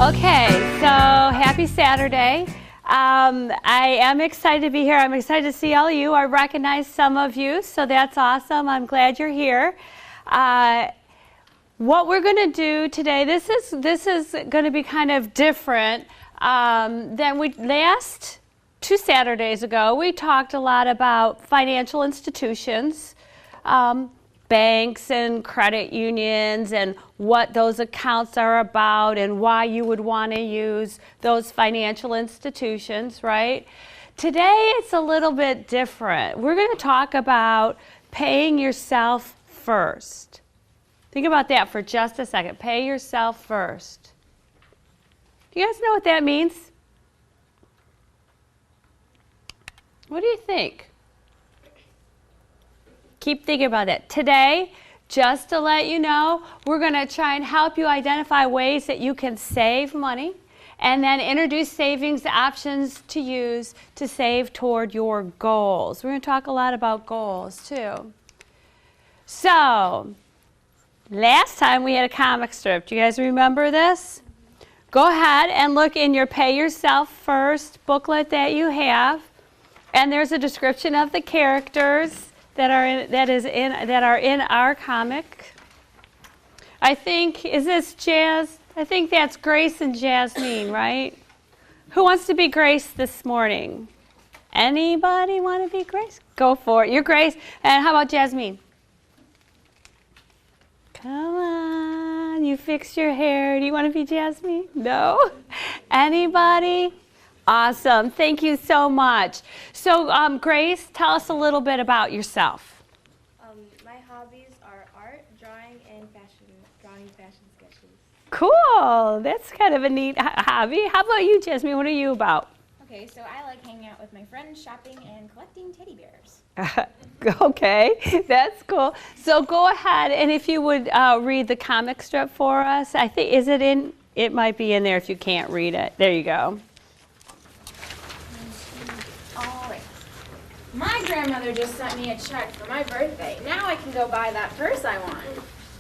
Okay, so happy Saturday. I am excited to be here. I'm excited to see all of you. I recognize some of you, so that's awesome. I'm glad you're here. What we're going to do today, this is going to be kind of different than we last 2 Saturdays ago. We talked a lot about financial institutions, banks and credit unions, and what those accounts are about and why you would want to use those financial institutions, right? Today it's a little bit different. We're going to talk about paying yourself first. Think about that for just a second. Pay yourself first. Do you guys know what that means? What do you think? Keep thinking about that. Today, just to let you know, we're going to try and help you identify ways that you can save money and then introduce savings options to use to save toward your goals. We're going to talk a lot about goals too. So, last time we had a comic strip. Do you guys remember this? Go ahead and look in your Pay Yourself First booklet that you have, and there's a description of the characters that are in our comic. I think, is this Jazz? I think that's Grace and Jasmine, right? Who wants to be Grace this morning? Anybody want to be Grace? Go for it. You're Grace. And how about Jasmine? Come on, you fixed your hair. Do you want to be Jasmine? No? Anybody? Awesome. Thank you so much. So, Grace, tell us a little bit about yourself. My hobbies are art, drawing, and drawing fashion sketches. Cool. That's kind of a neat hobby. How about you, Jasmine? What are you about? Okay, so I like hanging out with my friends, shopping, and collecting teddy bears. Okay, that's cool. So go ahead, and if you would read the comic strip for us. I think, is it in? It might be in there if you can't read it. There you go. My grandmother just sent me a check for my birthday. Now I can go buy that purse I want.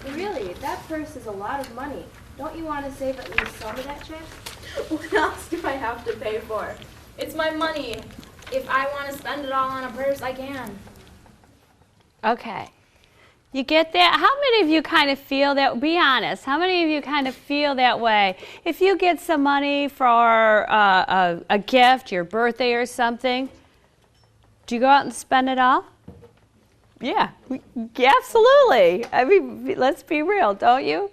Really? That purse is a lot of money. Don't you want to save at least some of that check? What else do I have to pay for? It's my money. If I want to spend it all on a purse, I can. Okay. You get that? How many of you kind of feel that? Be honest. How many of you kind of feel that way? If you get some money for a gift, your birthday or something, do you go out and spend it all? Yeah, absolutely. I mean, let's be real, don't you?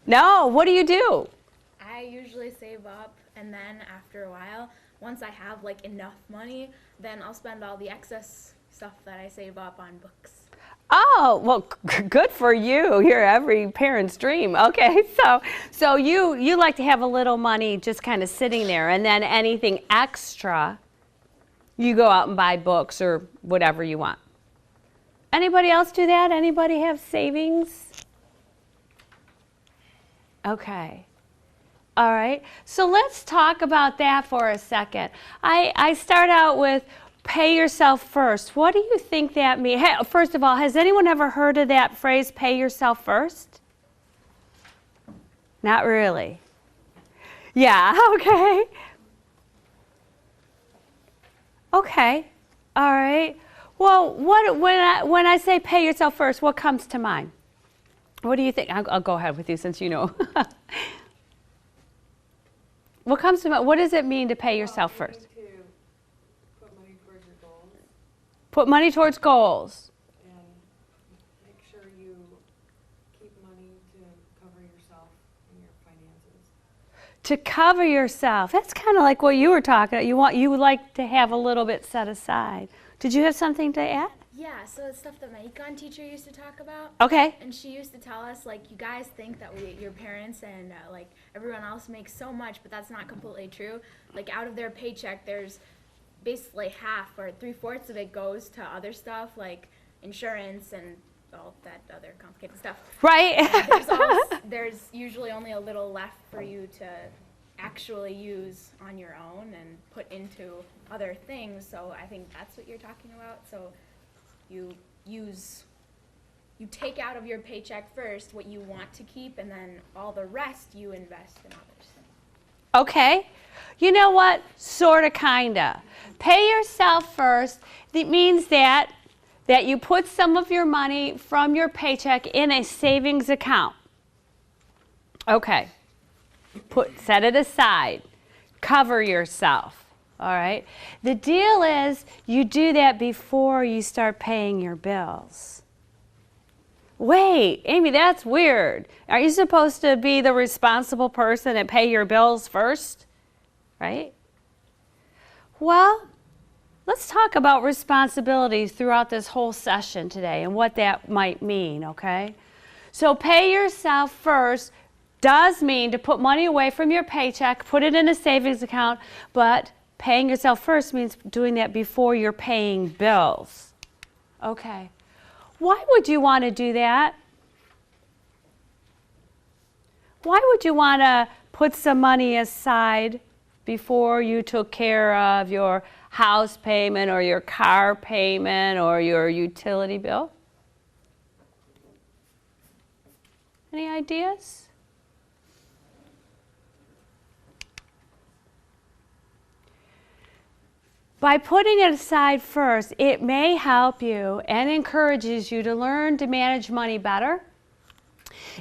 No, what do you do? I usually save up, and then after a while, once I have like enough money, then I'll spend all the excess stuff that I save up on books. Oh, well, good for you. You're every parent's dream. Okay, so you like to have a little money just kind of sitting there, and then anything extra, you go out and buy books or whatever you want. Anybody else do that? Anybody have savings? Okay. All right. So let's talk about that for a second. I start out with pay yourself first. What do you think that means? Hey, first of all, has anyone ever heard of that phrase, pay yourself first? Not really. Yeah, okay. Okay, all right. Well, when I say pay yourself first, what comes to mind? What do you think? I'll go ahead with you since you know. What comes to mind? What does it mean to pay yourself first? To put money towards your goals Put money towards goals. and make sure you keep money to cover yourself and your finances. To cover yourself. That's kind of like what you were talking about. You would like to have a little bit set aside. Did you have something to add? Yeah, so it's stuff that my econ teacher used to talk about. Okay. And she used to tell us, like, you guys think that your parents and, like, everyone else makes so much, but that's not completely true. Like, out of their paycheck, there's basically half or 3/4 of it goes to other stuff, like insurance and all that other complicated stuff. Right. There's usually only a little left for you to actually use on your own and put into other things. So I think that's what you're talking about. So you use you take out of your paycheck first what you want to keep, and then all the rest you invest in others. Okay. You know what? Sorta, kinda. Pay yourself first. It means that you put some of your money from your paycheck in a savings account. Okay. Set it aside. Cover yourself. All right. The deal is you do that before you start paying your bills. Wait, Amy, that's weird. Are you supposed to be the responsible person and pay your bills first? Right? Well, let's talk about responsibilities throughout this whole session today and what that might mean, okay? So pay yourself first does mean to put money away from your paycheck, put it in a savings account, but paying yourself first means doing that before you're paying bills. Okay. Why would you want to do that? Why would you want to put some money aside before you took care of your house payment or your car payment or your utility bill? Any ideas? By putting it aside first, it may help you and encourages you to learn to manage money better.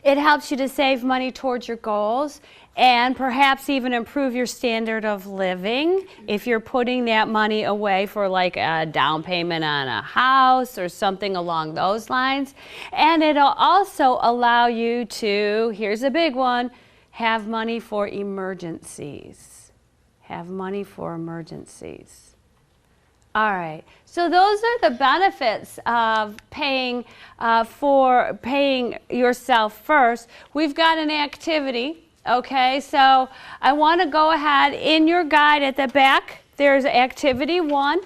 It helps you to save money towards your goals and perhaps even improve your standard of living if you're putting that money away for like a down payment on a house or something along those lines. And it'll also allow you to, here's a big one, have money for emergencies. Have money for emergencies. All right, so those are the benefits of paying yourself first. We've got an activity, okay? So I want to go ahead in your guide at the back. There's activity 1,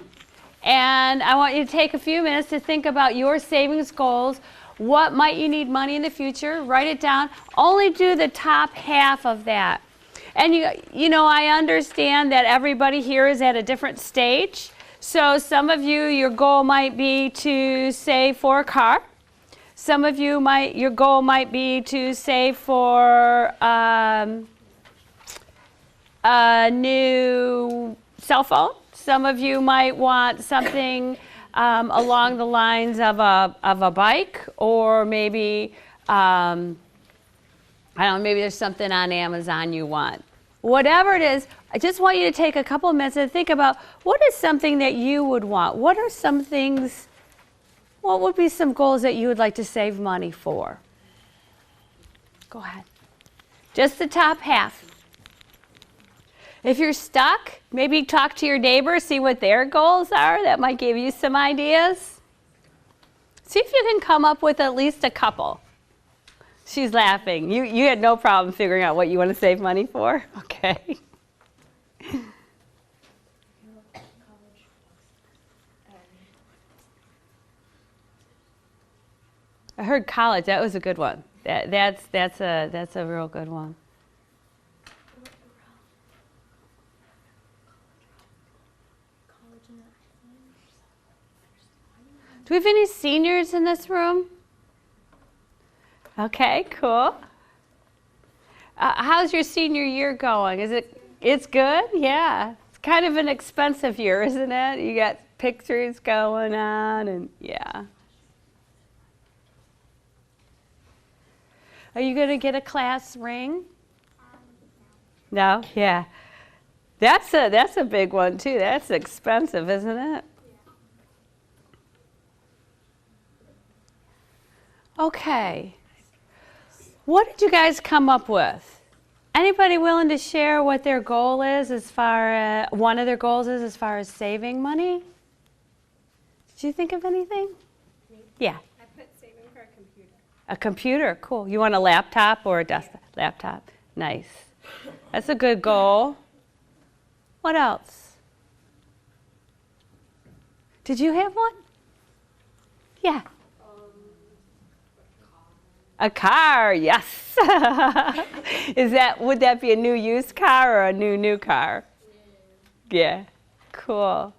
and I want you to take a few minutes to think about your savings goals. What might you need money in the future? Write it down. Only do the top half of that. And you know, I understand that everybody here is at a different stage. So some of you, your goal might be to save for a car. Some of you your goal might be to save for a new cell phone. Some of you might want something along the lines of a bike, or maybe, I don't know, maybe there's something on Amazon you want. Whatever it is, I just want you to take a couple of minutes and think about what is something that you would want. What are some things, what would be some goals that you would like to save money for? Go ahead. Just the top half. If you're stuck, maybe talk to your neighbor, see what their goals are. That might give you some ideas. See if you can come up with at least a couple. She's laughing. You had no problem figuring out what you want to save money for? Okay. I heard college. That was a good one. That's a real good one. Do we have any seniors in this room? Okay, cool. How's your senior year going? It's good? Yeah. It's kind of an expensive year, isn't it? You got pictures going on and yeah. Are you going to get a class ring? No? Yeah. That's a big one too. That's expensive, isn't it? Okay. What did you guys come up with? Anybody willing to share what their goal is as far as, one of their goals is as far as saving money? Did you think of anything? Me? Yeah. I put saving for a computer. A computer, cool. You want a laptop or a desktop? Laptop, nice. That's a good goal. What else? Did you have one? Yeah. A car, yes. Would that be a new used car or a new car? Yeah, cool.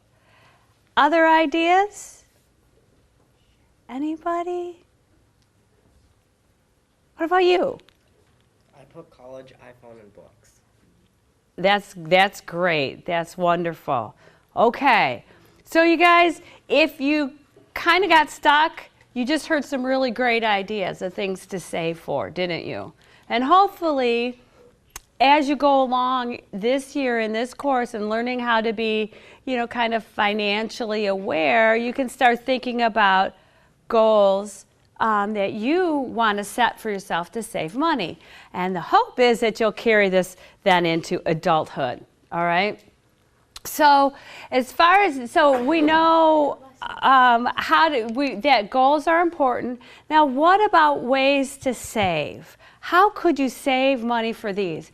Other ideas? Anybody? What about you? I put college, iPhone, and books. That's great. That's wonderful. Okay. So you guys, if you kind of got stuck, you just heard some really great ideas of things to save for, didn't you? And hopefully, as you go along this year in this course and learning how to be, kind of financially aware, you can start thinking about goals that you want to set for yourself to save money. And the hope is that you'll carry this then into adulthood, all right? So we know that goals are important. Now, what about ways to save? How could you save money for these?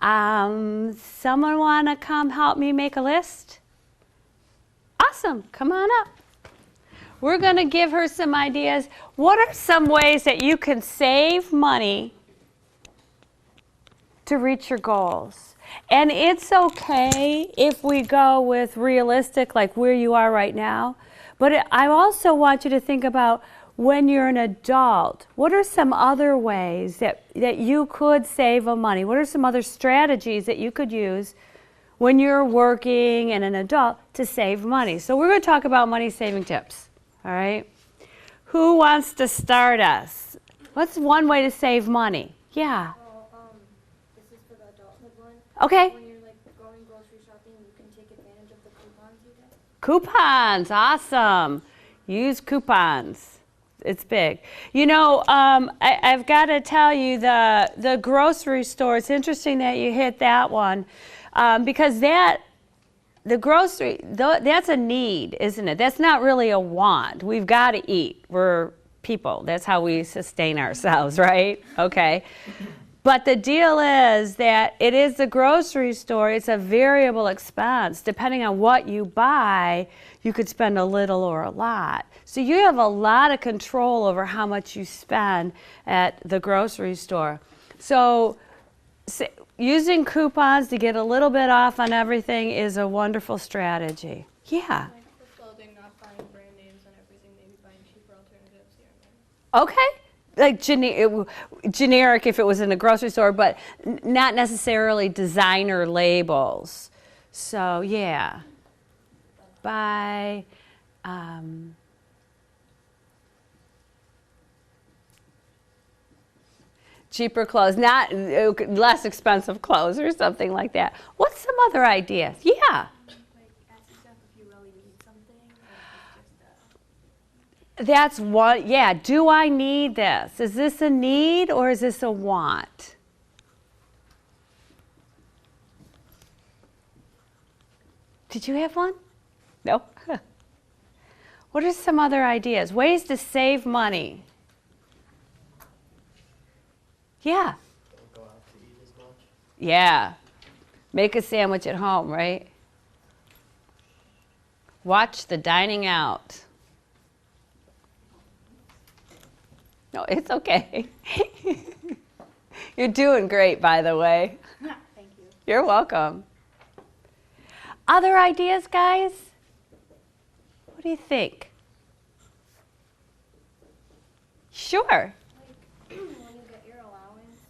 Someone want to come help me make a list? Awesome, come on up. We're going to give her some ideas. What are some ways that you can save money to reach your goals? And it's okay if we go with realistic, like where you are right now. But I also want you to think about when you're an adult, what are some other ways that you could save money? What are some other strategies that you could use when you're working and an adult to save money? So we're going to talk about money saving tips, all right? Who wants to start us? What's one way to save money? Yeah. This is for the adulthood one. Okay. When you're going grocery shopping, you can take advantage of the coupons you get. Coupons, awesome. Use coupons. It's big. I've got to tell you, the grocery store, it's interesting that you hit that one because that's a need, isn't it? That's not really a want. We've got to eat. We're people. That's how we sustain ourselves, right? Okay. But the deal is that it is the grocery store. It's a variable expense. Depending on what you buy, you could spend a little or a lot. So you have a lot of control over how much you spend at the grocery store. So using coupons to get a little bit off on everything is a wonderful strategy. Yeah. Like for clothing, not buying brand names and everything, maybe buying cheaper alternatives here and there. Okay. Like generic if it was in a grocery store, but not necessarily designer labels. So yeah. Buy cheaper clothes, not less expensive clothes or something like that. What's some other ideas? Yeah. Like, ask yourself if you really need something or if it's just That's what, yeah. Do I need this? Is this a need or is this a want? Did you have one? No? What are some other ideas? Ways to save money? Yeah. Don't go out to eat as much. Yeah. Make a sandwich at home, right? Watch the dining out. No, it's okay. You're doing great, by the way. Thank you. You're welcome. Other ideas, guys? What do you think? Sure. When you get your allowance,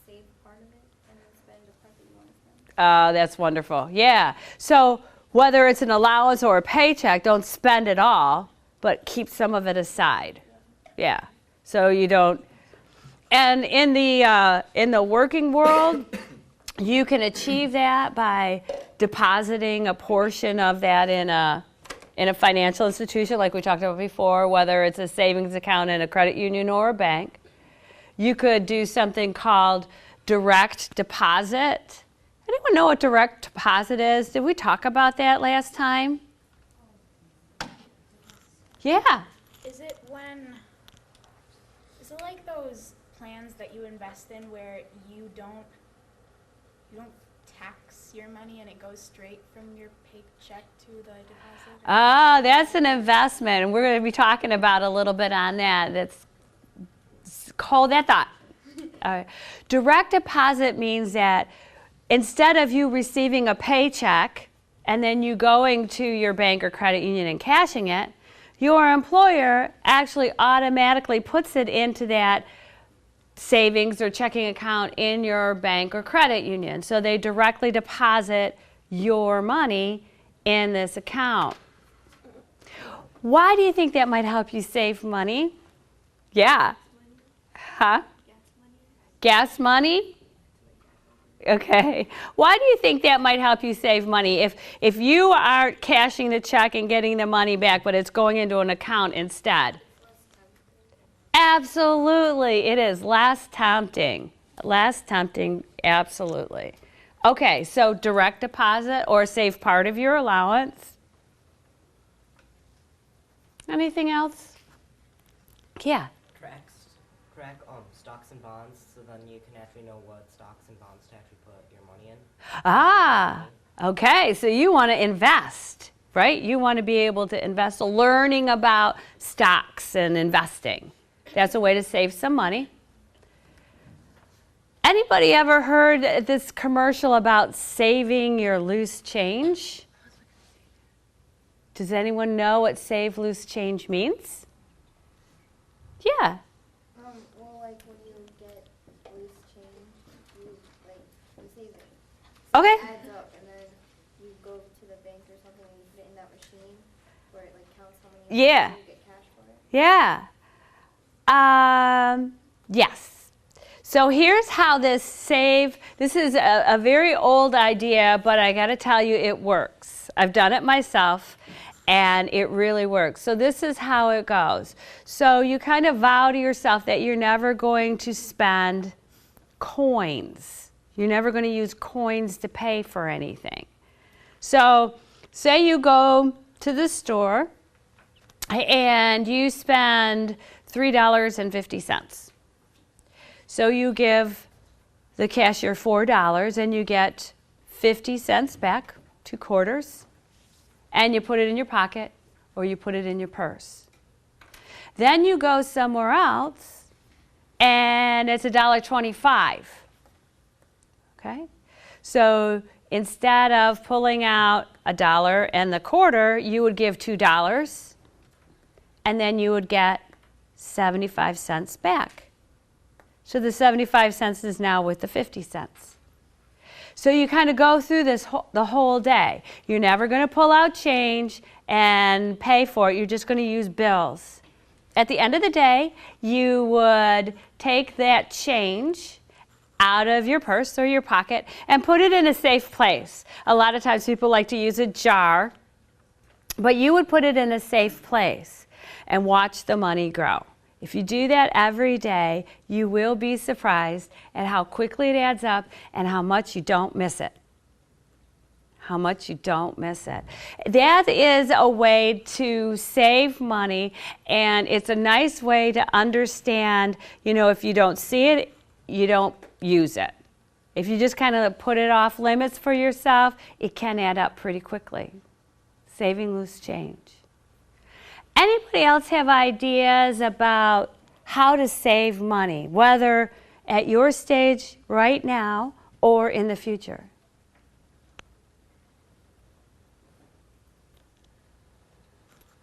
save part of it and then spend the part that you want to spend. Oh, that's wonderful. Yeah. So whether it's an allowance or a paycheck, don't spend it all, but keep some of it aside. Yeah. So you don't. And in the working world, you can achieve that by depositing a portion of that in a financial institution, like we talked about before, whether it's a savings account in a credit union or a bank. You could do something called direct deposit. Anyone know what direct deposit is? Did we talk about that last time? Yeah. Is it like those plans that you invest in where you don't tax your money and it goes straight from your paycheck to the deposit? Ah, that's an investment, and we're going to be talking about a little bit on that. That's hold that thought. Direct deposit means that instead of you receiving a paycheck and then you going to your bank or credit union and cashing it, your employer actually automatically puts it into that savings or checking account in your bank or credit union. So they directly deposit your money in this account. Why do you think that might help you save money? Yeah. Huh? Gas money? Okay. Why do you think that might help you save money? If you are cashing the check and getting the money back, but it's going into an account instead? Absolutely. It is less tempting. Less tempting, absolutely. Okay, so direct deposit or save part of your allowance. Anything else? Yeah. Track stocks and bonds, so then you can actually know what stocks and bonds to actually put your money in. Ah, okay. So you want to invest, right? You want to be able to invest. So learning about stocks and investing. That's a way to save some money. Anybody ever heard this commercial about saving your loose change? Does anyone know what save loose change means? Yeah. Well, like when you get loose change, you save it. Okay. It adds up, and then you go to the bank or something and you put it in that machine where it like counts how many Yeah. you get cash for it. Yeah. Yes. So here's how this is a very old idea, but I got to tell you it works. I've done it myself, and it really works. So this is how it goes. So you kind of vow to yourself that you're never going to spend coins. You're never going to use coins to pay for anything. So say you go to the store and you spend $3.50. So you give the cashier $4 and you get 50 cents back, 2 quarters, and you put it in your pocket or you put it in your purse. Then you go somewhere else and it's $1.25. Okay? So instead of pulling out $1 and the quarter, you would give $2 and then you would get 75 cents back. So the 75 cents is now with the 50 cents. So you kind of go through this the whole day. You're never going to pull out change and pay for it. You're just going to use bills. At the end of the day, you would take that change out of your purse or your pocket and put it in a safe place. A lot of times people like to use a jar, but you would put it in a safe place and watch the money grow. If you do that every day, you will be surprised at how quickly it adds up and how much you don't miss it. How much you don't miss it. That is a way to save money, and it's a nice way to understand, if you don't see it, you don't use it. If you just kind of put it off limits for yourself, it can add up pretty quickly. Saving loose change. Anybody else have ideas about how to save money, whether at your stage right now or in the future?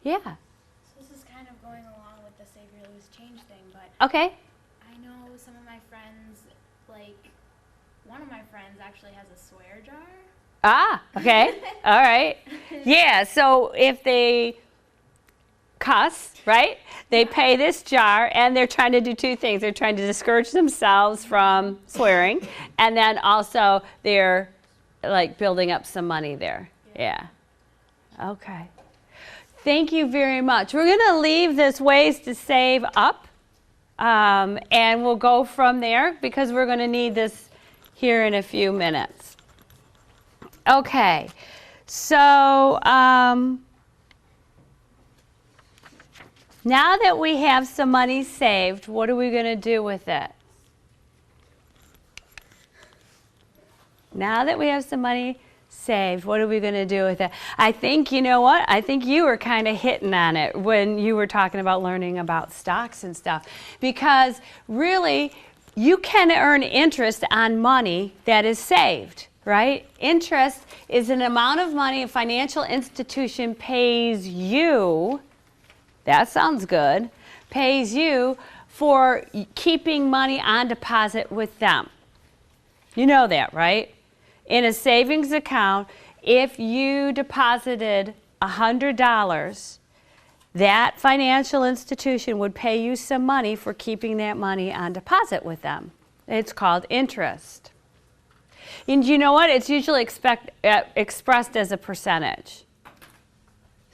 Yeah. So this is kind of going along with the save your loose change thing, but Okay. I know some of my friends, like one of my friends actually has a swear jar. Ah, okay. All right. Yeah, so if they cuss, right? They pay this jar, and they're trying to do 2 things. They're trying to discourage themselves from swearing, and then also they're like building up some money there. Yeah. Okay. Thank you very much. We're going to leave this ways to save up, and we'll go from there because we're going to need this here in a few minutes. Okay. So, now that we have some money saved, what are we going to do with it? Now that we have some money saved, what are we going to do with it? I think, you know what? I think you were kind of hitting on it when you were talking about learning about stocks and stuff. Because really, you can earn interest on money that is saved, right? Interest is an amount of money a financial institution pays you. That sounds good. Pays you for keeping money on deposit with them. You know that, right? In a savings account, if you deposited $100, that financial institution would pay you some money for keeping that money on deposit with them. It's called interest. And you know what? It's usually expressed as a percentage.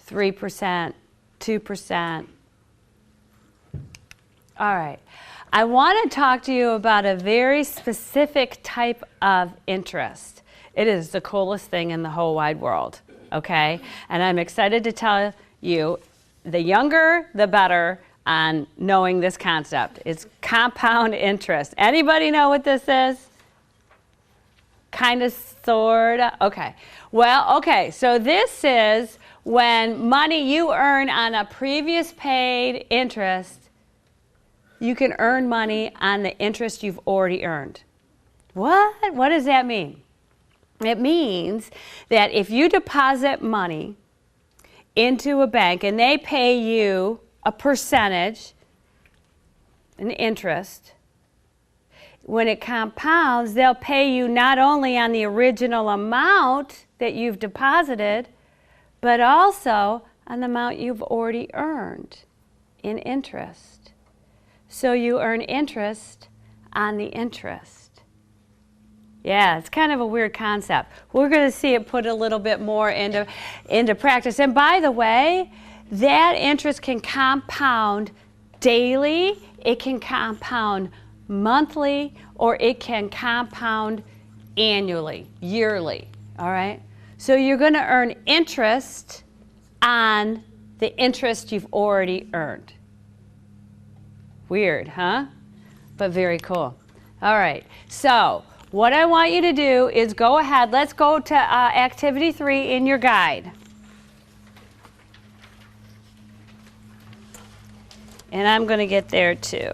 3%, 2%. All right. I want to talk to you about a very specific type of interest. It is the coolest thing in the whole wide world, okay? And I'm excited to tell you, the younger, the better on knowing this concept. It's compound interest. Anybody know what this is? Kind of, sort of? Okay. Well, okay, so this is when money you earn on a previous paid interest, you can earn money on the interest you've already earned. What? What does that mean? It means that if you deposit money into a bank and they pay you a percentage, an interest, when it compounds, they'll pay you not only on the original amount that you've deposited, but also on the amount you've already earned in interest. So you earn interest on the interest. Yeah, it's kind of a weird concept. We're going to see it put a little bit more into practice. And by the way, that interest can compound daily, it can compound monthly, or it can compound annually, yearly, all right? So you're going to earn interest on the interest you've already earned. Weird, huh? But very cool. All right, so what I want you to do is go ahead. Let's go to activity 3 in your guide. And I'm going to get there too.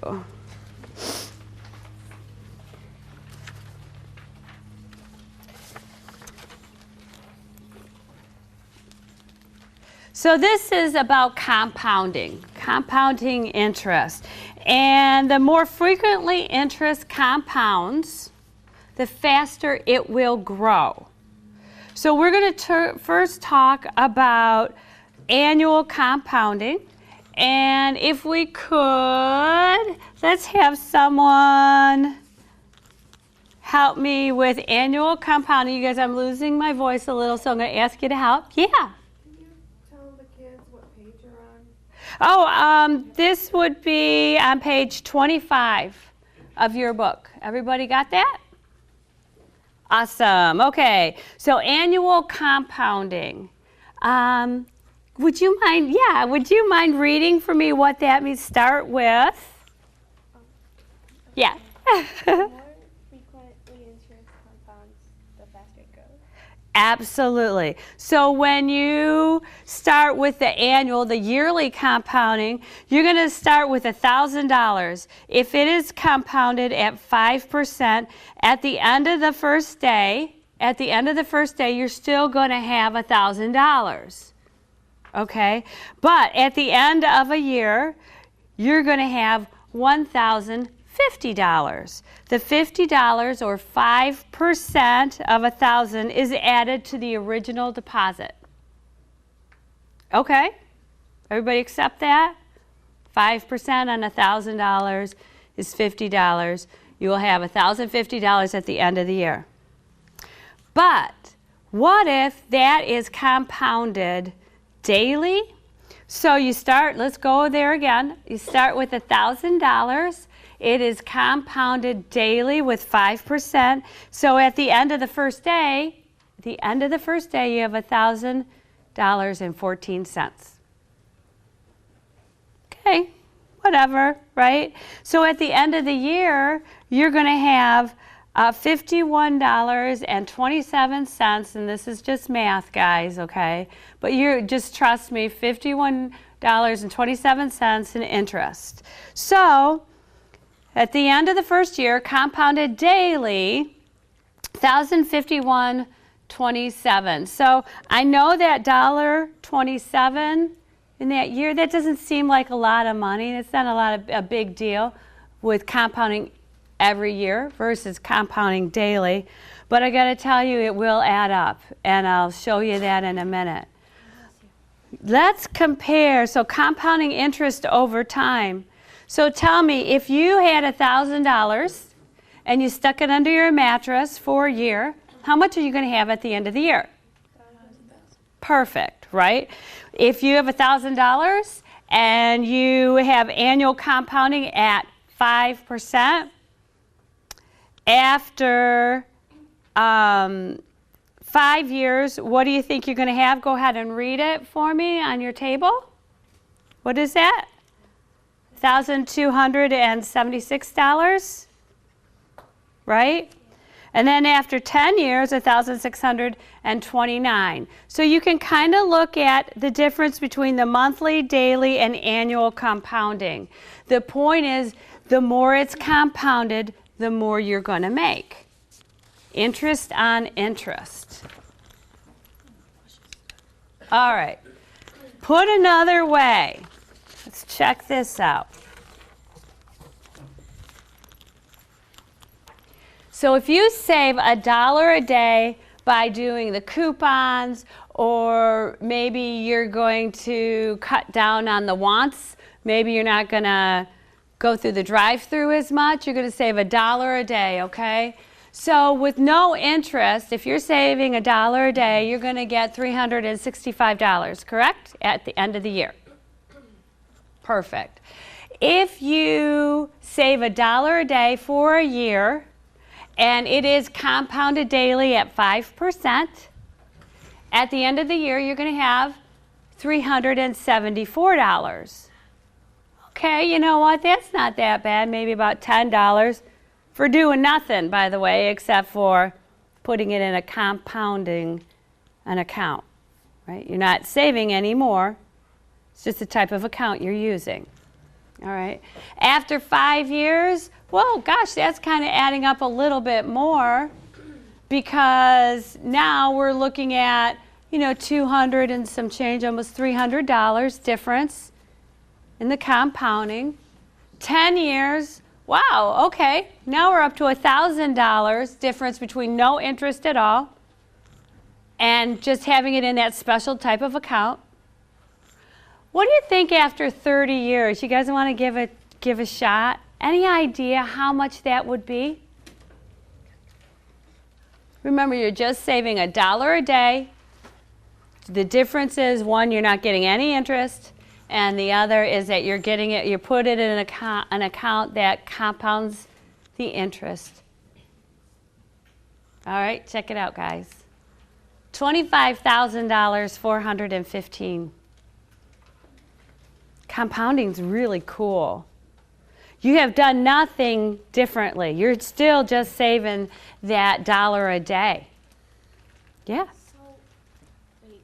So this is about compounding interest. And the more frequently interest compounds, the faster it will grow. So we're going to first talk about annual compounding. And if we could, let's have someone help me with annual compounding. You guys, I'm losing my voice a little, so I'm going to ask you to help. Yeah. Can you tell the kids what page you're on? Oh, this would be on page 25 of your book. Everybody got that? Awesome. Okay. So annual compounding. Would you mind reading for me what that means? Start with. Yeah. The more frequently interest compounds, the faster it goes. Absolutely. So when you start with the annual, the yearly compounding, you're going to start with $1,000. If it is compounded at 5%, at the end of the first day, you're still going to have $1,000. Okay? But at the end of a year, you're going to have $1,050. The $50 or 5% of 1,000 is added to the original deposit. Okay? Everybody accept that? 5% on $1,000 is $50. You will have $1,050 at the end of the year. But what if that is compounded daily? So you start, let's go there again. You start with $1,000. It is compounded daily with 5%. So at the end of the first day, you have $1,000.14. Okay, whatever, right? So at the end of the year, you're going to have $51.27, and this is just math, guys, okay? But you just trust me, $51.27 in interest. So at the end of the first year, compounded daily, $1,051.27. So I know that $1.27 in that year. That doesn't seem like a lot of money. It's not a big deal with compounding every year versus compounding daily. But I got to tell you, it will add up, and I'll show you that in a minute. Let's compare. So compounding interest over time. So tell me, if you had $1,000 and you stuck it under your mattress for a year, how much are you going to have at the end of the year? Perfect, right? If you have $1,000 and you have annual compounding at 5%, after 5 years, what do you think you're going to have? Go ahead and read it for me on your table. What is that? $1,276, right? And then after 10 years, $1,629. So you can kind of look at the difference between the monthly, daily, and annual compounding. The point is, the more it's compounded, the more you're going to make. Interest on interest. All right. Put another way. Let's check this out. So if you save $1 a day by doing the coupons, or maybe you're going to cut down on the wants, maybe you're not going to go through the drive-through as much, you're going to save $1 a day, okay? So with no interest, if you're saving $1 a day, you're going to get $365, correct? At the end of the year. Perfect. If you save $1 a day for a year, and it is compounded daily at 5%, at the end of the year, you're going to have $374. Okay, you know what? That's not that bad. Maybe about $10 for doing nothing, by the way, except for putting it in a compounding an account, right? You're not saving anymore. It's just the type of account you're using. All right. After 5 years, well, gosh, that's kind of adding up a little bit more, because now we're looking at, you know, 200 and some change, almost $300 difference in the compounding. 10 years, wow, okay. Now we're up to $1,000 difference between no interest at all and just having it in that special type of account. What do you think after 30 years? You guys want to give a shot? Any idea how much that would be? Remember, you're just saving $1 a day. The difference is, one, you're not getting any interest, and the other is that you're getting it, you put it in an account that compounds the interest. All right, check it out, guys. $25,000, 415. Compounding's really cool. You have done nothing differently. You're still just saving that $1 a day. Yeah. So, wait,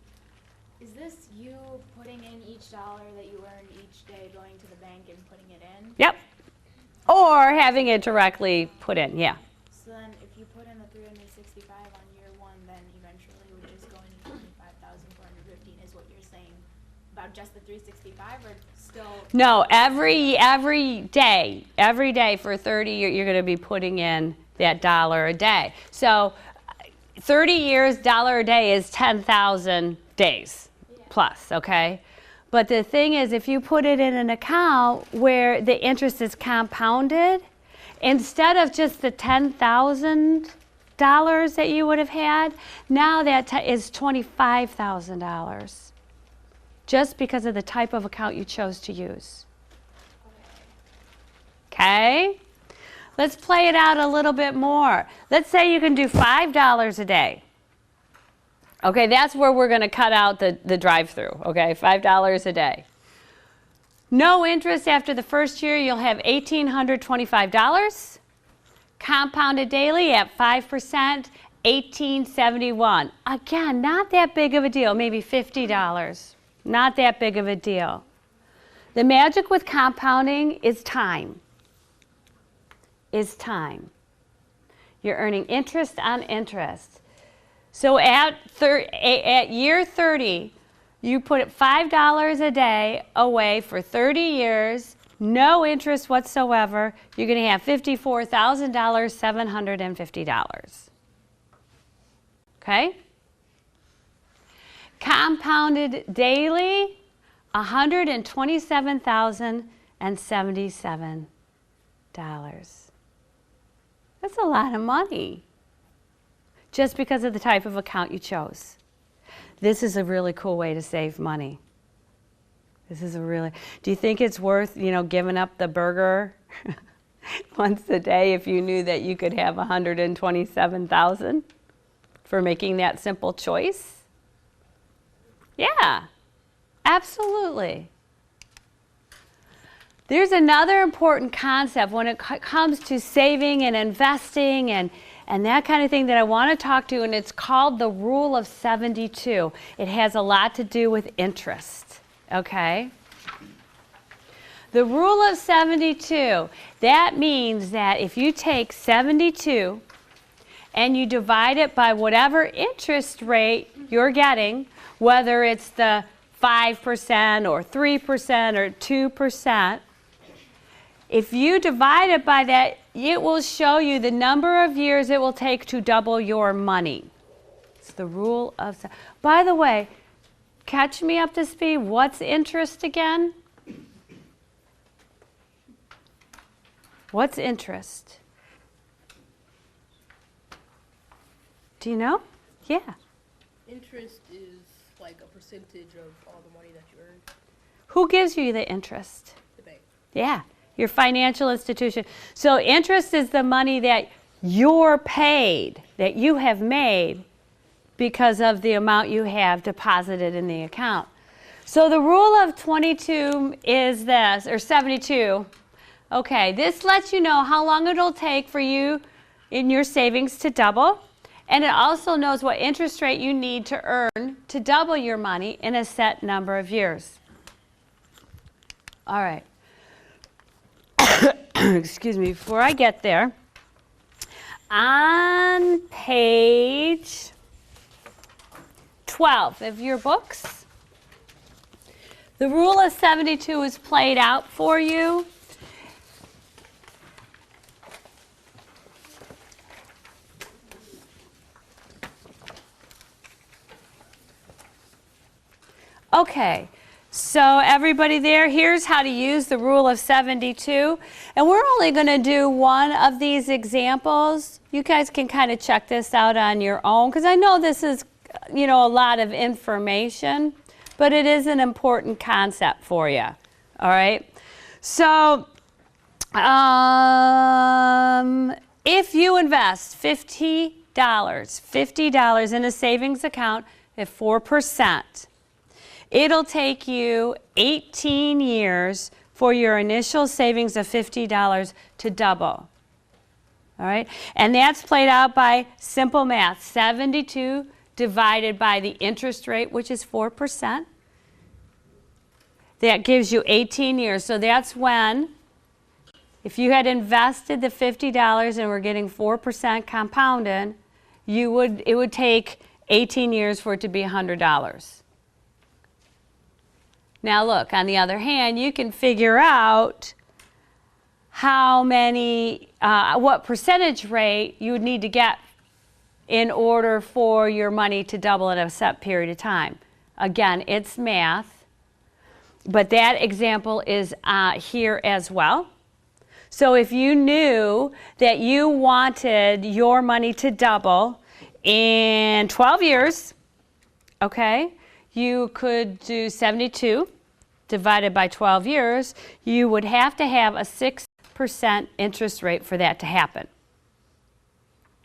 is this you putting in each dollar that you earn each day, going to the bank and putting it in? Yep. Or having it directly put in, yeah. So then if you put in the 365 on year one, then eventually we're just going to 25,415 is what you're saying about just the 365, or still? No, every day for 30 years, you're going to be putting in that $1 a day. So 30 years, $1 a day is 10,000 days plus, okay? But the thing is, if you put it in an account where the interest is compounded, instead of just the $10,000 that you would have had, now that is $25,000. Just because of the type of account you chose to use. Okay? Let's play it out a little bit more. Let's say you can do $5 a day. Okay, that's where we're going to cut out the drive-through, okay? $5 a day. No interest after the first year, you'll have $1,825. Compounded daily at 5%, $1,871. Again, not that big of a deal, maybe $50. Not that big of a deal. The magic with compounding is time. You're earning interest on interest. So at year 30, You put $5 a day away for 30 years, no interest whatsoever. You're going to have $54,750. Okay? Compounded daily, $127,077. That's a lot of money, just because of the type of account you chose. This is a really cool way to save money. This is a really, do you think it's worth, giving up the burger once a day if you knew that you could have $127,000 for making that simple choice? Yeah, absolutely. There's another important concept when it comes to saving and investing and that kind of thing that I want to talk to, and it's called the Rule of 72. It has a lot to do with interest, okay? The Rule of 72, that means that if you take 72 and you divide it by whatever interest rate you're getting, whether it's the 5% or 3% or 2%, if you divide it by that, it will show you the number of years it will take to double your money. It's the rule of... By the way, catch me up to speed. What's interest again? What's interest? Do you know? Yeah. Interest is like a percentage of all the money that you earn. Who gives you the interest? The bank. Yeah, your financial institution. So interest is the money that you're paid, that you have made because of the amount you have deposited in the account. So the rule of 22 is this, or 72. Okay, this lets you know how long it'll take for you in your savings to double. And it also knows what interest rate you need to earn to double your money in a set number of years. All right. Excuse me, before I get there, on page 12 of your books, the rule of 72 is played out for you. Okay, so everybody there, here's how to use the rule of 72. And we're only going to do one of these examples. You guys can kind of check this out on your own, because I know this is, a lot of information, but it is an important concept for you. All right? So, if you invest $50 in a savings account at 4%, it'll take you 18 years for your initial savings of $50 to double. All right? And that's played out by simple math. 72 divided by the interest rate, which is 4%. That gives you 18 years. So that's when, if you had invested the $50 and were getting 4% compounded, it would take 18 years for it to be $100. Now look, on the other hand, you can figure out what percentage rate you would need to get in order for your money to double in a set period of time. Again, it's math, but that example is here as well. So if you knew that you wanted your money to double in 12 years, okay, you could do 72 divided by 12 years. You would have to have a 6% interest rate for that to happen.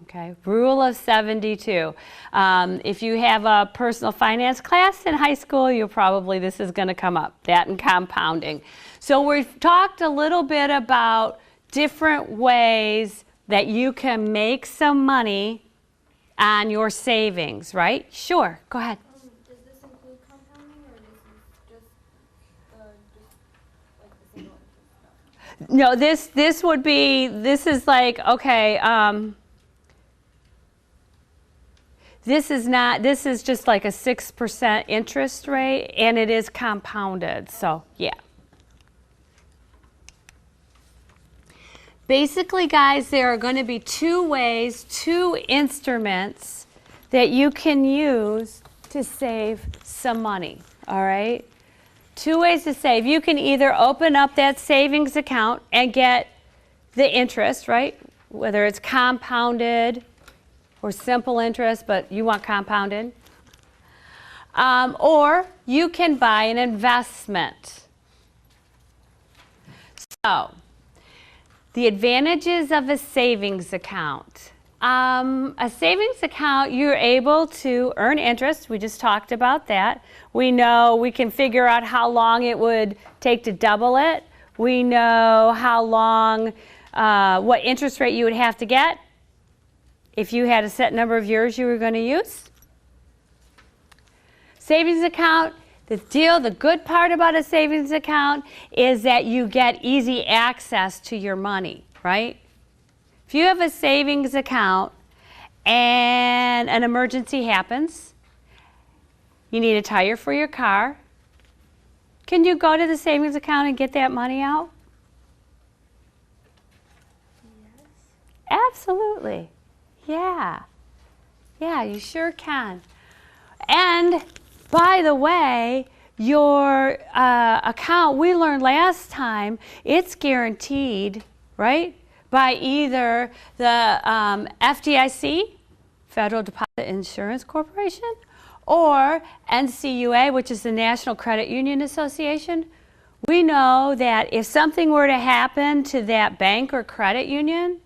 Okay, rule of 72. If you have a personal finance class in high school, this is going to come up, that and compounding. So we've talked a little bit about different ways that you can make some money on your savings, right? Sure, go ahead. Does this include compounding, or this is just like the single interest stuff? No, this is like, okay, this is just like a 6% interest rate, and it is compounded. So, yeah. Basically, guys, there are going to be two instruments that you can use to save some money, all right? Two ways to save. You can either open up that savings account and get the interest, right? Whether it's compounded or simple interest, but you want compounded. Or you can buy an investment. So, the advantages of a savings account. A savings account, you're able to earn interest. We just talked about that. We know we can figure out how long it would take to double it. We know how long, what interest rate you would have to get if you had a set number of years you were going to use. Savings account, the good part about a savings account is that you get easy access to your money, right? If you have a savings account and an emergency happens, you need a tire for your car, can you go to the savings account and get that money out? Yes. Absolutely. Yeah. Yeah, you sure can. And by the way, your account, we learned last time, it's guaranteed, right? By either the FDIC, Federal Deposit Insurance Corporation, or NCUA, which is the National Credit Union Association. We know that if something were to happen to that bank or credit union,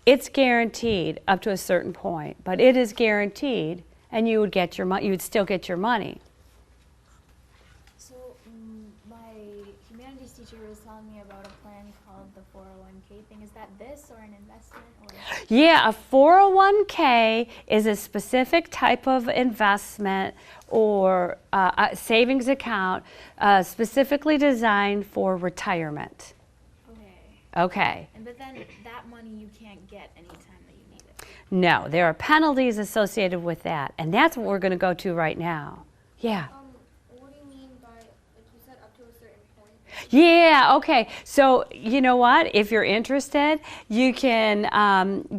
it's guaranteed up to a certain point, but it is guaranteed, and you would get your money. You would still get your money. So my humanities teacher was telling me about a plan called the 401k thing. Is that this or an investment? Or? Yeah, a 401k is a specific type of investment or a savings account specifically designed for retirement. Okay. Okay. But then that money you can't get anytime that you need it. No, there are penalties associated with that, and that's what we're going to go to right now. Yeah. What do you mean by, like you said, up to a certain point? Yeah, okay. So, you know what? If you're interested, you can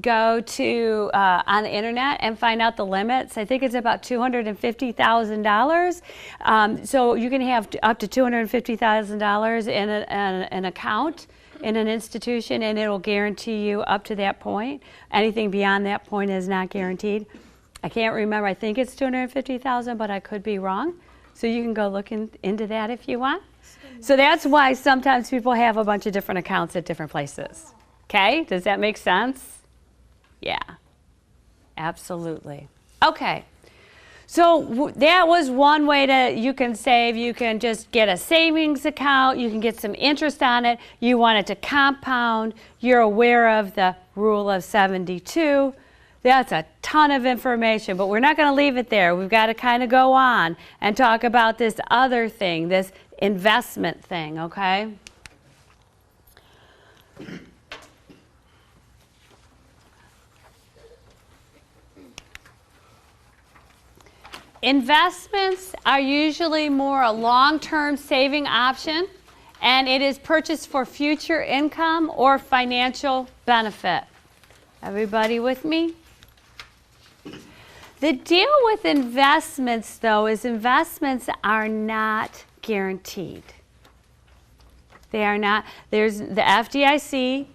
go to on the internet and find out the limits. I think it's about $250,000. So you can have up to $250,000 in an account in an institution, and it'll guarantee you up to that point. Anything beyond that point is not guaranteed. I can't remember. I think it's $250,000, but I could be wrong. So you can go look into that if you want. So that's why sometimes people have a bunch of different accounts at different places. Okay? Does that make sense? Yeah. Absolutely. Okay. So that was one way you can save. You can just get a savings account. You can get some interest on it. You want it to compound. You're aware of the rule of 72. That's a ton of information, but we're not going to leave it there. We've got to kind of go on and talk about this other thing, this investment thing, okay? Investments are usually more a long-term saving option, and it is purchased for future income or financial benefit. Everybody with me? The deal with investments, though, is investments are not guaranteed. They are not. There's the FDIC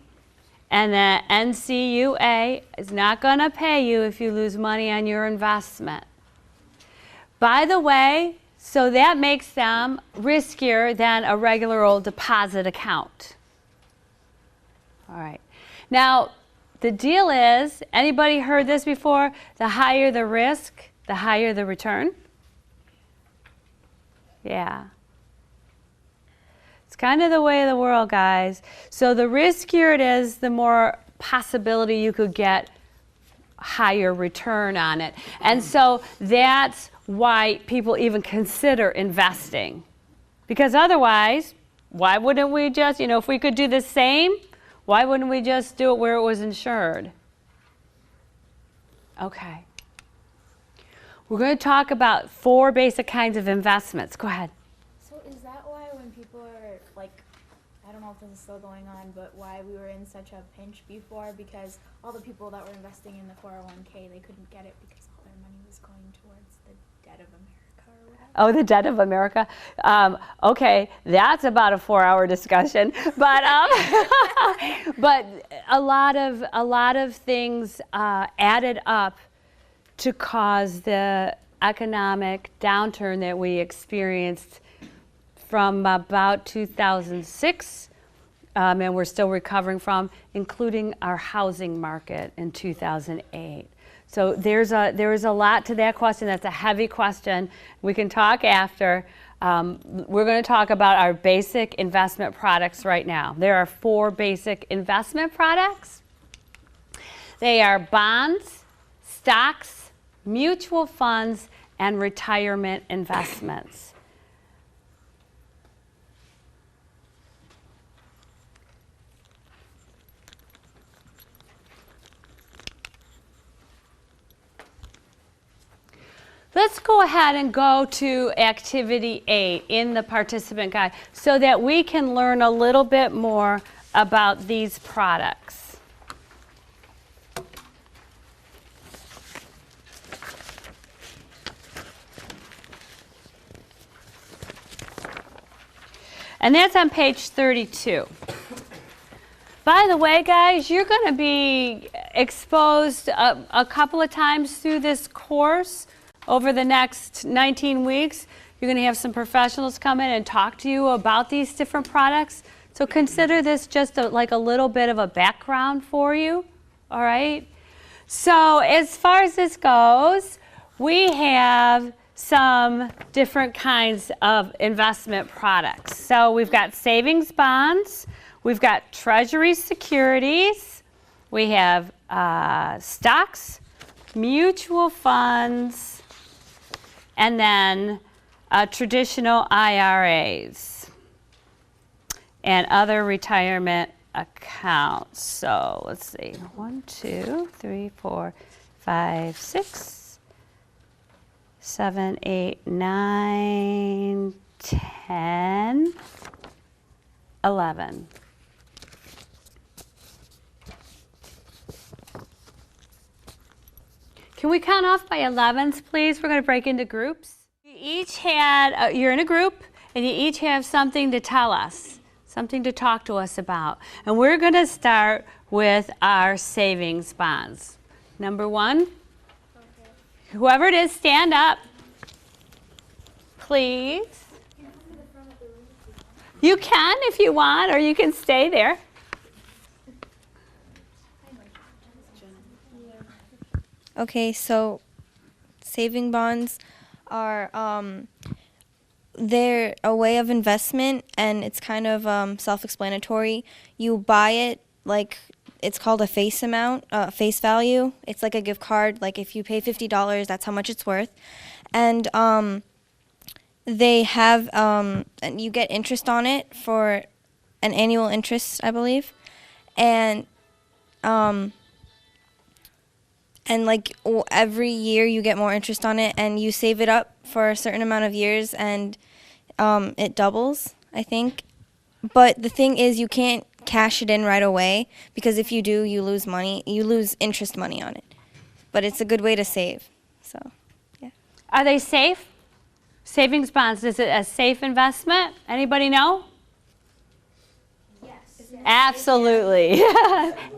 and the NCUA is not going to pay you if you lose money on your investment. By the way, so that makes them riskier than a regular old deposit account. All right. Now, the deal is, anybody heard this before? The higher the risk, the higher the return. Yeah. It's kind of the way of the world, guys. So the riskier it is, the more possibility you could get higher return on it. And so that's why people even consider investing. Because otherwise, why wouldn't we just, if we could do the same, why wouldn't we just do it where it was insured? Okay. We're going to talk about 4 basic kinds of investments. Go ahead. So is that why when people are like, I don't know if this is still going on, but why we were in such a pinch before, because all the people that were investing in the 401k, they couldn't get it because all their money was going towards the debt of America or whatever. Oh, the debt of America. Okay, that's about a 4-hour discussion. But but a lot of things added up to cause the economic downturn that we experienced from about 2006, and we're still recovering from, including our housing market in 2008. So there is a lot to that question. That's a heavy question. We can talk after. We're going to talk about our basic investment products right now. There are 4 basic investment products. They are bonds, stocks, mutual funds, and retirement investments. Let's go ahead and go to activity 8 in the participant guide so that we can learn a little bit more about these products. And that's on page 32. By the way, guys, you're going to be exposed a couple of times through this course over the next 19 weeks. You're going to have some professionals come in and talk to you about these different products. So consider this just like a little bit of a background for you, all right? So as far as this goes, we have some different kinds of investment products. So we've got savings bonds, we've got treasury securities, we have stocks, mutual funds, and then traditional IRAs and other retirement accounts. So let's see, 1, 2, 3, 4, 5, 6, 7, 8, 9, 10, 11. Can we count off by 11s, please? We're going to break into groups. You each had, you're in a group, and you each have something to tell us, something to talk to us about. And we're going to start with our savings bonds. Number 1. Whoever it is, stand up, please. You can if you want, or you can stay there. Okay, so saving bonds are they're a way of investment, and it's kind of self-explanatory. You buy it like it's called a face amount, face value. It's like a gift card. Like if you pay $50, that's how much it's worth, and they have and you get interest on it for an annual interest, I believe, and like every year you get more interest on it, and you save it up for a certain amount of years, and it doubles, I think. But the thing is, you can't cash it in right away, because if you do, you lose money. You lose interest money on it. But it's a good way to save. So, yeah. Are they safe? Savings bonds, is it a safe investment? Anybody know? Yes. Absolutely.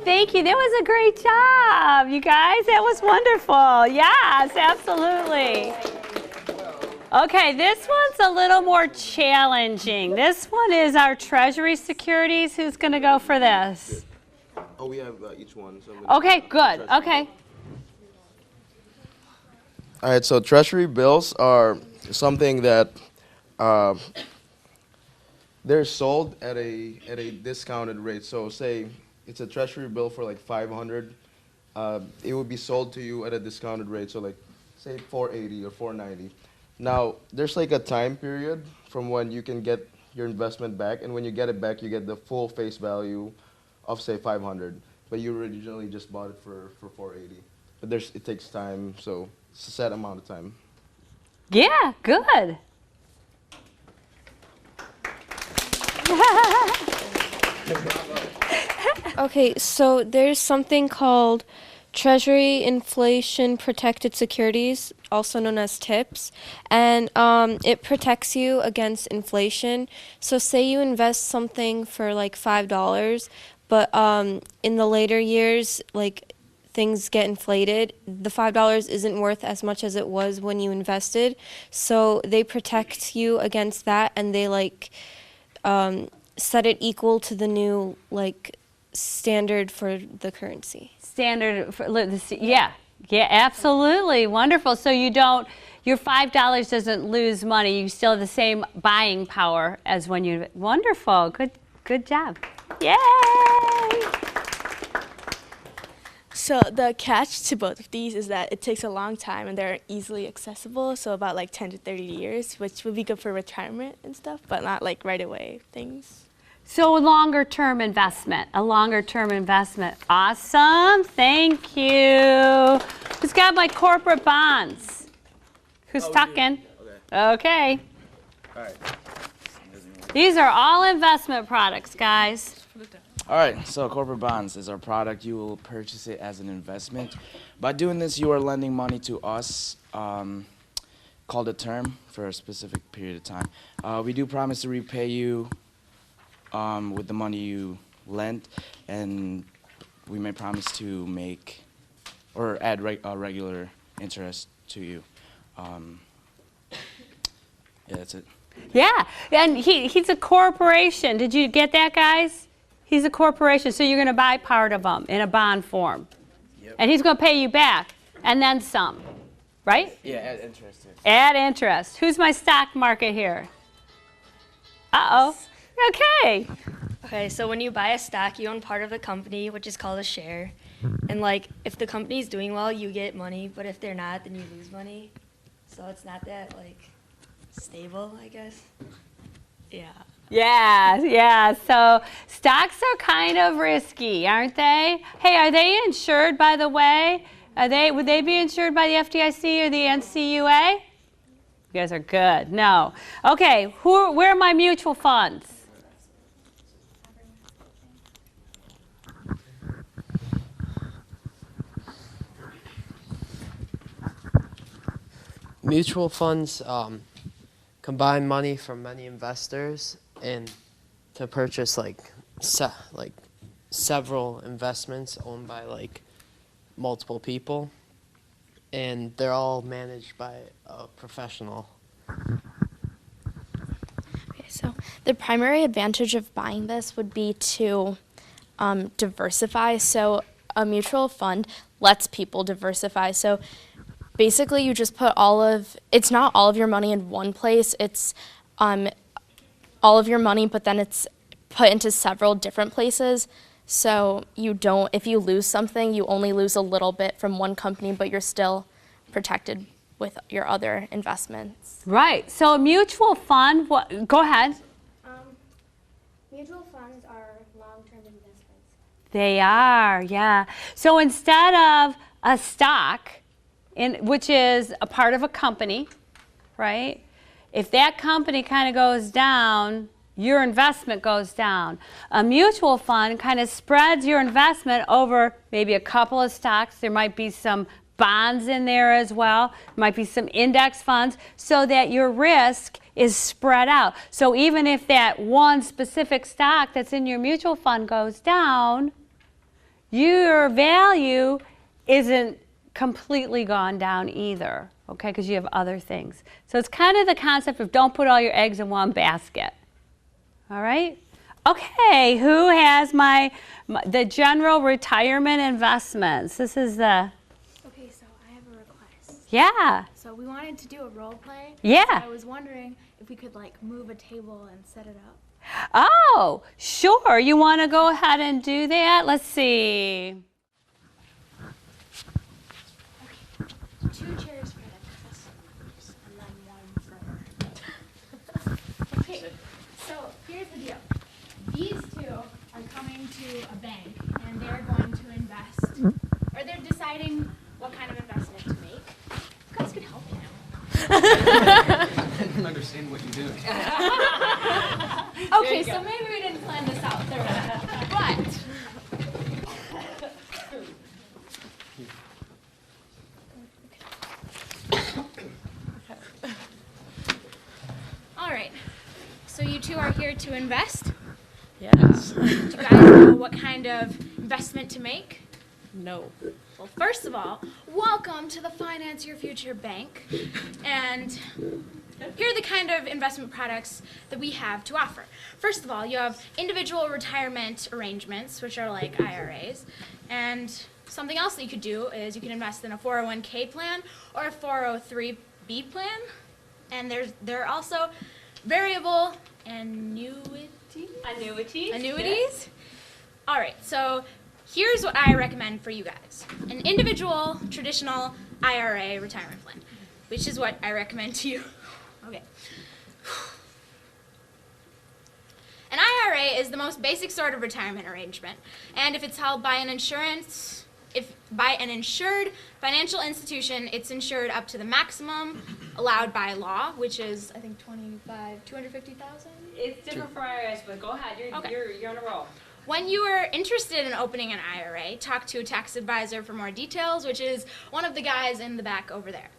Thank you. That was a great job, you guys. That was wonderful. Yes, absolutely. Okay, this one's a little more challenging. This one is our treasury securities. Who's going to go for this? Oh, we have each one. So Okay, good. Okay. All right, so treasury bills are something that they're sold at a discounted rate. So say it's a treasury bill for like 500, it would be sold to you at a discounted rate. So like say 480 or 490. Now there's like a time period from when you can get your investment back, and when you get it back, you get the full face value of say 500, but you originally just bought it for 480. but it takes time, so it's a set amount of time. Yeah, good. Okay, so there's something called Treasury Inflation Protected Securities, also known as TIPS, and it protects you against inflation. So say you invest something for like $5, but in the later years, like things get inflated, the $5 isn't worth as much as it was when you invested. So they protect you against that, and they like set it equal to the new like standard for the currency. Standard for yeah, absolutely wonderful. So you don't, your $5 doesn't lose money. You still have the same buying power as when you. Wonderful, good job. Yay! So the catch to both of these is that it takes a long time and they're easily accessible, so about like 10 to 30 years, which would be good for retirement and stuff, but not like right away things. So a longer term investment, Awesome, thank you. Who's got my corporate bonds? Who's talking? Okay. All right. These are all investment products, guys. All right, so corporate bonds is our product. You will purchase it as an investment. By doing this, you are lending money to us, called a term, for a specific period of time. We do promise to repay you with the money you lent, and we may promise to make or add regular interest to you. Yeah, that's it. Yeah, and he's a corporation. Did you get that, guys? He's a corporation, so you're going to buy part of them in a bond form. Yep. And he's going to pay you back, and then some, right? Yeah, add interest. Add interest. Who's my stock market here? Uh-oh. Okay. Okay, so when you buy a stock, you own part of the company, which is called a share. And like, if the company's doing well, you get money, but if they're not, then you lose money. So it's not that like stable, I guess. Yeah. Yeah. So stocks are kind of risky, aren't they? Hey, are they insured, by the way? Would they be insured by the FDIC or the NCUA? You guys are good. No. Okay, where are my mutual funds? Mutual funds combine money from many investors and to purchase several investments owned by like multiple people, and they're all managed by a professional. Okay, so the primary advantage of buying this would be to diversify. So a mutual fund lets people diversify. So basically you just put it's not all of your money in one place, it's all of your money, but then it's put into several different places. So if you lose something, you only lose a little bit from one company, but you're still protected with your other investments. Right. So a mutual fund, go ahead. Mutual funds are long-term investments. They are, yeah. So instead of a stock, which is a part of a company, right? If that company kind of goes down, your investment goes down. A mutual fund kind of spreads your investment over maybe a couple of stocks. There might be some bonds in there as well. There might be some index funds, so that your risk is spread out. So even if that one specific stock that's in your mutual fund goes down, your value isn't completely gone down either, okay, because you have other things. So it's kind of the concept of don't put all your eggs in one basket. All right? Okay, who has the general retirement investments? This is the... Okay, so I have a request. Yeah. So we wanted to do a role play. Yeah. So I was wondering if we could like move a table and set it up. Oh, sure. You want to go ahead and do that? Let's see. 2 chairs for the customers and then 1 for... Okay, so here's the deal. These 2 are coming to a bank and they're going to invest, or they're deciding what investment to make. You guys could help me now. I don't understand what you're doing. Okay, so maybe we didn't plan this out thoroughly, but all right. So you two are here to invest. Yes. Do you guys know what kind of investment to make? No. Well, first of all, welcome to the Finance Your Future Bank. And here are the kind of investment products that we have to offer. First of all, you have individual retirement arrangements, which are like IRAs. And something else that you could do is you can invest in a 401k plan or a 403b plan. And there are also variable annuities. All right, so here's what I recommend for you guys. An individual, traditional IRA retirement plan, which is what I recommend to you. Okay. An IRA is the most basic sort of retirement arrangement, and if it's held by an insured financial institution, it's insured up to the maximum allowed by law, which is, I think, $250,000? It's different for IRS, but go ahead. You're on a roll. When you are interested in opening an IRA, talk to a tax advisor for more details, which is one of the guys in the back over there.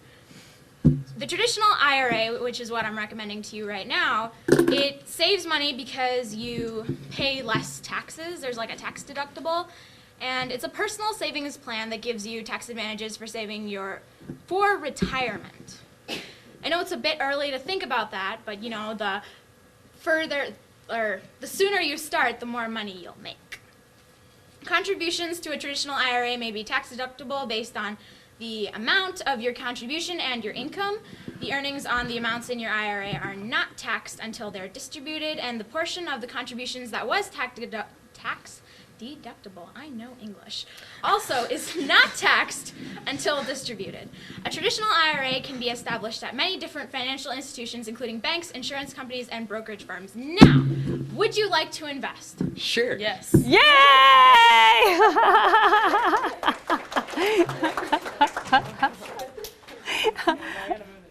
The traditional IRA, which is what I'm recommending to you right now, it saves money because you pay less taxes. There's like a tax deductible. And it's a personal savings plan that gives you tax advantages for saving for retirement. I know it's a bit early to think about that, but you know, the sooner you start, the more money you'll make. Contributions to a traditional IRA may be tax deductible based on the amount of your contribution and your income. The earnings on the amounts in your IRA are not taxed until they're distributed, and the portion of the contributions that was tax deductible, I know English, also is not taxed until distributed. A traditional IRA can be established at many different financial institutions, including banks, insurance companies, and brokerage firms. Now, would you like to invest? Sure. Yes. Yay!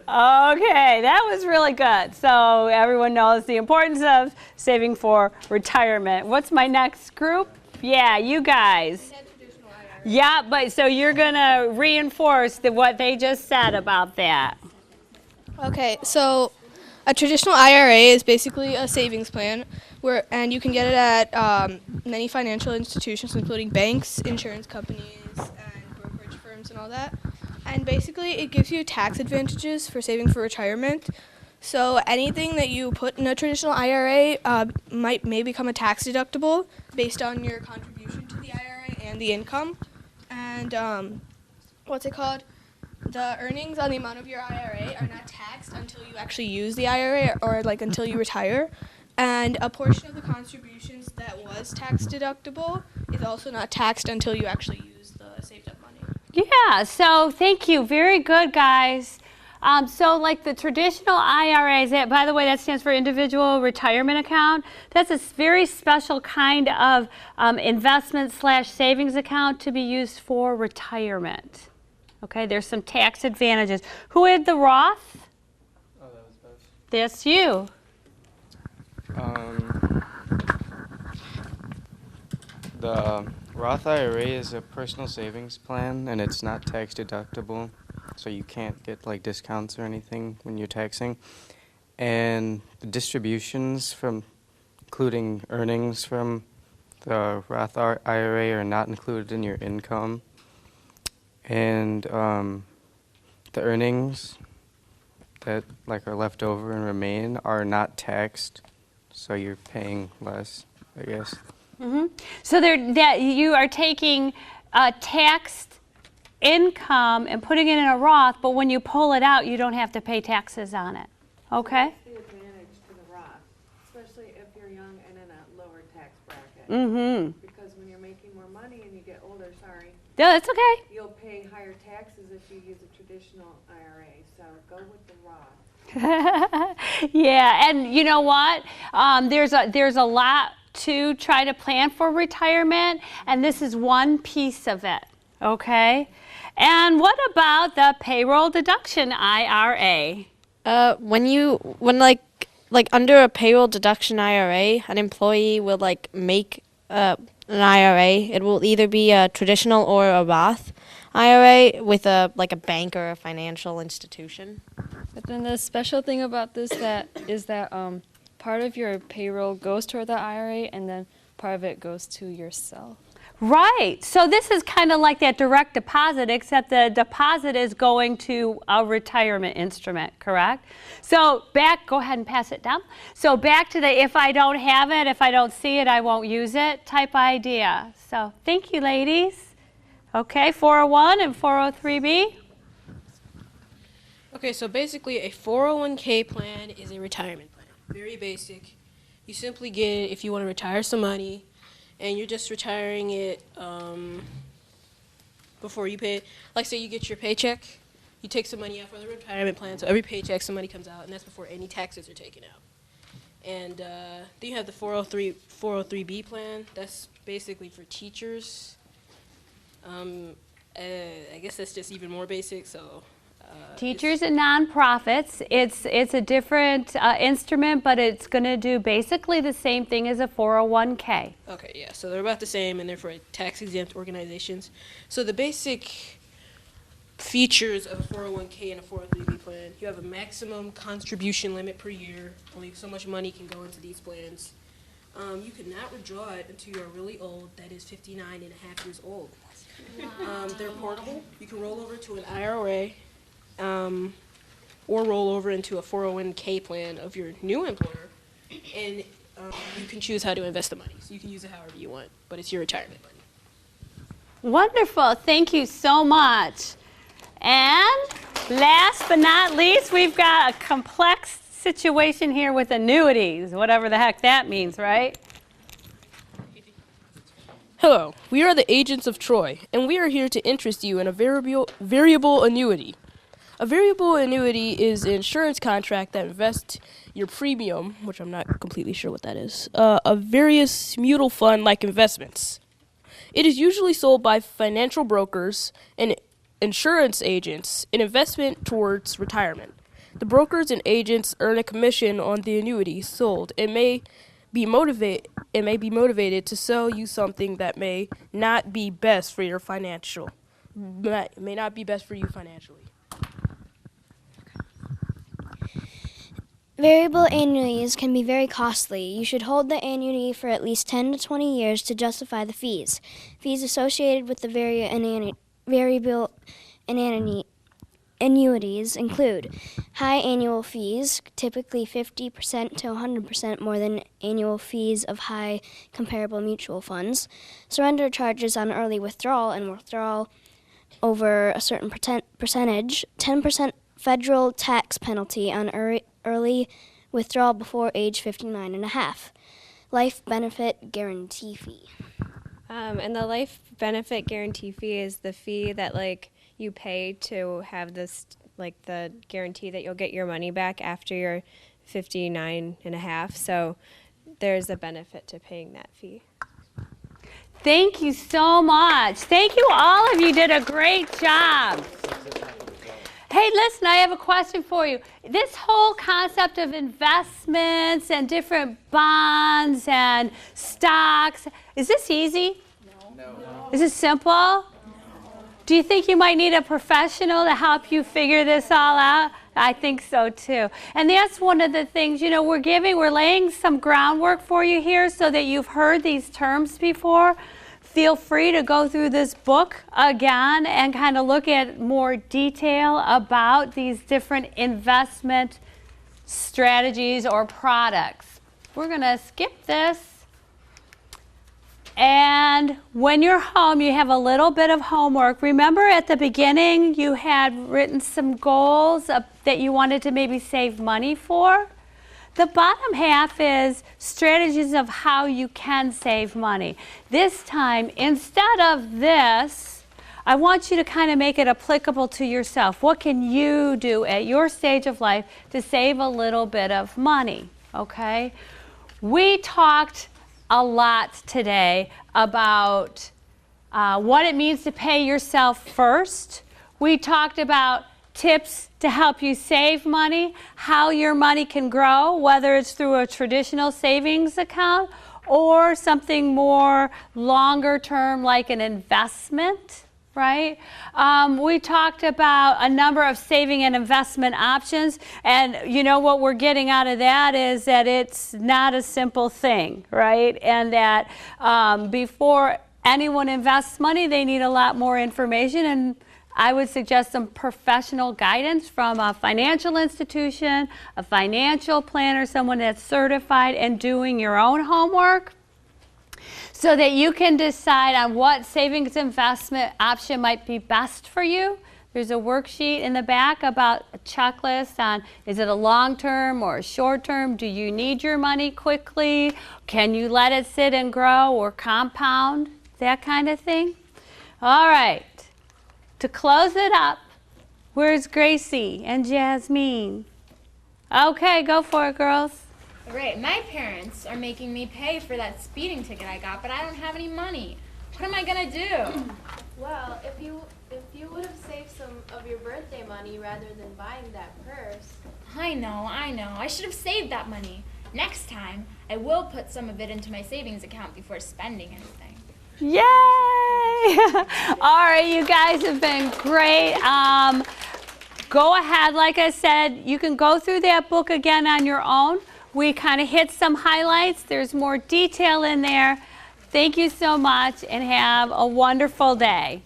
Okay, that was really good. So everyone knows the importance of saving for retirement. What's my next group? Yeah, you guys. Yeah, but so you're going to reinforce what they just said about that. Okay, so a traditional IRA is basically a savings plan, and you can get it at many financial institutions, including banks, insurance companies, and brokerage firms, and all that. And basically, it gives you tax advantages for saving for retirement. So anything that you put in a traditional IRA may become a tax deductible based on your contribution to the IRA and the income. And the earnings on the amount of your IRA are not taxed until you actually use the IRA or like until you retire. And a portion of the contributions that was tax deductible is also not taxed until you actually use the saved up money. Yeah, so thank you. Very good, guys. So like the traditional IRAs, by the way, that stands for individual retirement account. That's a very special kind of investment/savings account to be used for retirement. Okay, there's some tax advantages. Who had the Roth? Oh, that was Beth. That's you. The Roth IRA is a personal savings plan, and it's not tax deductible, so you can't get like discounts or anything when you're taxing. And the distributions including earnings from the Roth IRA are not included in your income. And the earnings that are left over and remain are not taxed, so you're paying less, I guess. Mm-hmm. So you are taking taxed income and putting it in a Roth, but when you pull it out, you don't have to pay taxes on it. Okay? That's the advantage to the Roth, especially if you're young and in a lower tax bracket. Mm-hmm. Because when you're making more money and you get older, Yeah, that's okay. you'll pay higher taxes if you use a traditional IRA. So go with the Roth. Yeah, and you know what? There's a lot to try to plan for retirement, and this is one piece of it, okay? And what about the payroll deduction IRA? When like under a payroll deduction IRA, an employee will like make an IRA. It will either be a traditional or a Roth IRA with a bank or a financial institution. But then the special thing about this is that part of your payroll goes toward the IRA and then part of it goes to yourself. Right. So this is kind of like that direct deposit, except the deposit is going to a retirement instrument, correct? So go ahead and pass it down. So back to the if I don't have it, if I don't see it, I won't use it type idea. So thank you, ladies. Okay, 401 and 403B. Okay, so basically a 401k plan is a retirement plan. Very basic. You simply get it if you want to retire some money, and you're just retiring it before you pay it. Like say you get your paycheck, you take some money out for the retirement plan, so every paycheck some money comes out, and that's before any taxes are taken out. And then you have the 403B plan. That's basically for teachers. I guess that's just even more basic, so... Teachers and nonprofits, it's a different instrument, but it's going to do basically the same thing as a 401k. Okay, yeah, so they're about the same, and they're for tax-exempt organizations. So the basic features of a 401k and a 403b plan, you have a maximum contribution limit per year. Only so much money can go into these plans. You cannot withdraw it until you're really old, that is 59 and a half years old. They're portable. You can roll over to an IRA. Or roll over into a 401k plan of your new employer, and you can choose how to invest the money. So you can use it however you want, but it's your retirement money. Wonderful. Thank you so much. And last but not least, we've got a complex situation here with annuities, whatever the heck that means, right? Hello, we are the agents of Troy, and we are here to interest you in a variable annuity. A variable annuity is an insurance contract that invests your premium, which I'm not completely sure what that is, of various mutual fund-like investments. It is usually sold by financial brokers and insurance agents, an investment towards retirement. The brokers and agents earn a commission on the annuity sold and may be motivated to sell you something that may not be best for your financially. Variable annuities can be very costly. You should hold the annuity for at least 10 to 20 years to justify the fees. Fees associated with the variable annuities include high annual fees, typically 50% to 100% more than annual fees of high comparable mutual funds, surrender charges on early withdrawal and withdrawal over a certain percentage, 10% federal tax penalty on early withdrawal before age 59 and a half. Life benefit guarantee fee. And the life benefit guarantee fee is the fee that you pay to have this the guarantee that you'll get your money back after you're 59 and a half. So there's a benefit to paying that fee. Thank you so much. Thank you, all of you did a great job. Hey, listen, I have a question for you. This whole concept of investments and different bonds and stocks, is this easy? No. Is it simple? Do you think you might need a professional to help you figure this all out? I think so too. And that's one of the things, we're laying some groundwork for you here so that you've heard these terms before. Feel free to go through this book again and kind of look at more detail about these different investment strategies or products. We're going to skip this. And when you're home, you have a little bit of homework. Remember at the beginning you had written some goals that you wanted to maybe save money for? The bottom half is strategies of how you can save money. This time, instead of this, I want you to kind of make it applicable to yourself. What can you do at your stage of life to save a little bit of money, okay? We talked a lot today about what it means to pay yourself first. We talked about tips to help you save money, how your money can grow, whether it's through a traditional savings account or something more longer term like an investment, right? We talked about a number of saving and investment options, and you know what we're getting out of that is that it's not a simple thing, right? And that before anyone invests money, they need a lot more information, and I would suggest some professional guidance from a financial institution, a financial planner, someone that's certified, and doing your own homework so that you can decide on what savings investment option might be best for you. There's a worksheet in the back about a checklist on, is it a long-term or a short-term? Do you need your money quickly? Can you let it sit and grow or compound? That kind of thing. All right. To close it up, where's Gracie and Jasmine? Okay, go for it, girls. All right, my parents are making me pay for that speeding ticket I got, but I don't have any money. What am I gonna do? Well, if you would have saved some of your birthday money rather than buying that purse. I know. I should have saved that money. Next time, I will put some of it into my savings account before spending anything. Yay! All right, you guys have been great. Go ahead, like I said, you can go through that book again on your own. We kind of hit some highlights. There's more detail in there. Thank you so much and have a wonderful day.